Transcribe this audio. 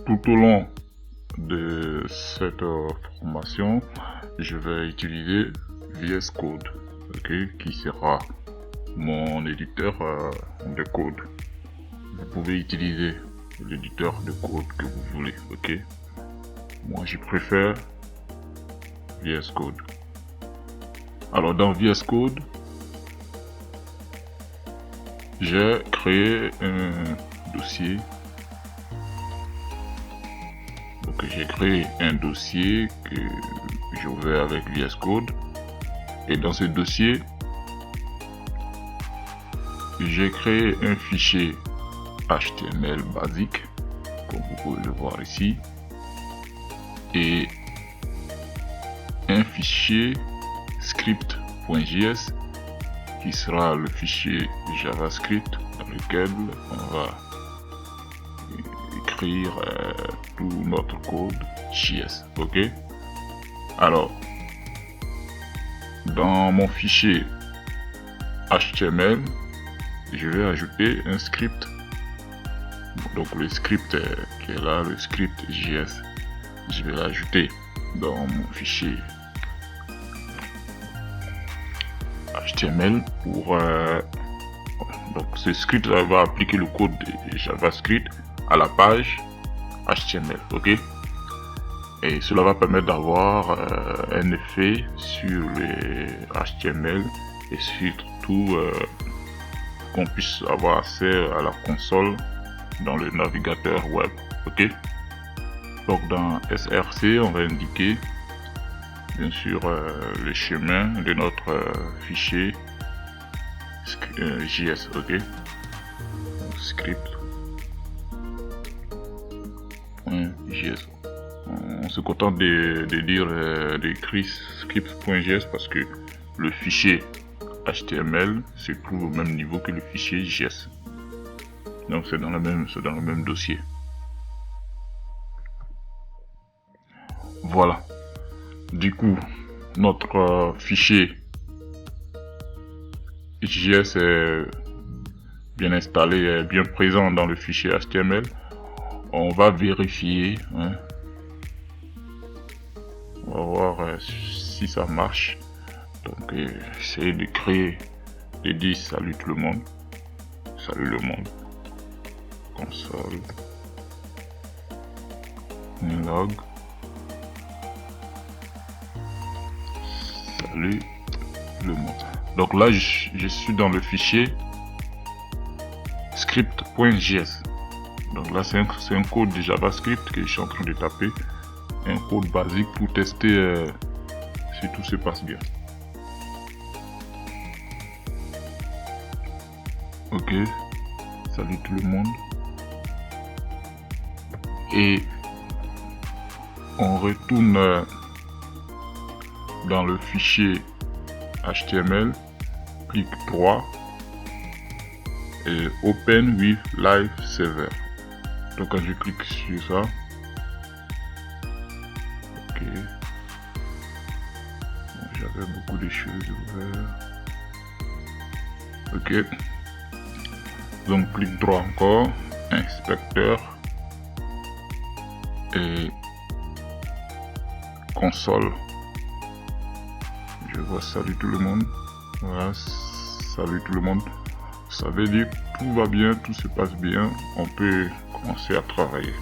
tout au long de cette formation, je vais utiliser VS Code, qui sera mon éditeur de code. Vous pouvez utiliser l'éditeur de code que vous voulez, Moi, je préfère VS Code. Alors, dans VS Code, j'ai créé un dossier. Donc, j'ai créé un dossier que j'ouvre avec VS Code. Et dans ce dossier, j'ai créé un fichier HTML basique, comme vous pouvez le voir ici, et un fichier script.js qui sera le fichier JavaScript dans lequel on va écrire tout notre code JS. Alors, dans mon fichier HTML, je vais ajouter un script. Donc le script qui est là, le script JS, je vais l'ajouter dans mon fichier HTML pour donc ce script va appliquer le code de JavaScript à la page HTML, et cela va permettre d'avoir un effet sur les HTML et surtout qu'on puisse avoir accès à la console dans le navigateur web. Donc dans SRC, on va indiquer bien sûr le chemin de notre fichier JS, script.js. On se contente d'écrire script.js parce que le fichier HTML se trouve au même niveau que le fichier JS. Donc c'est dans le même dossier. Voilà. Du coup, notre fichier JS est bien installé, bien présent dans le fichier HTML. On va vérifier. On va voir si ça marche. Donc, essayer de créer et dire salut tout le monde. Salut le monde. Console. Log. Salut le monde. Donc là, je suis dans le fichier script.js. Donc là, c'est un code de JavaScript que je suis en train de taper. Un code basique pour tester si tout se passe bien. Salut tout le monde. Et on retourne dans le fichier HTML, clic droit et Open with Live Server. Donc quand je clique sur ça, j'avais beaucoup de choses ouvertes. Donc clic droit encore, inspecteur et console. Je vois salut tout le monde. Voilà, salut tout le monde. Ça veut dire que tout va bien, tout se passe bien. On peut commencer à travailler.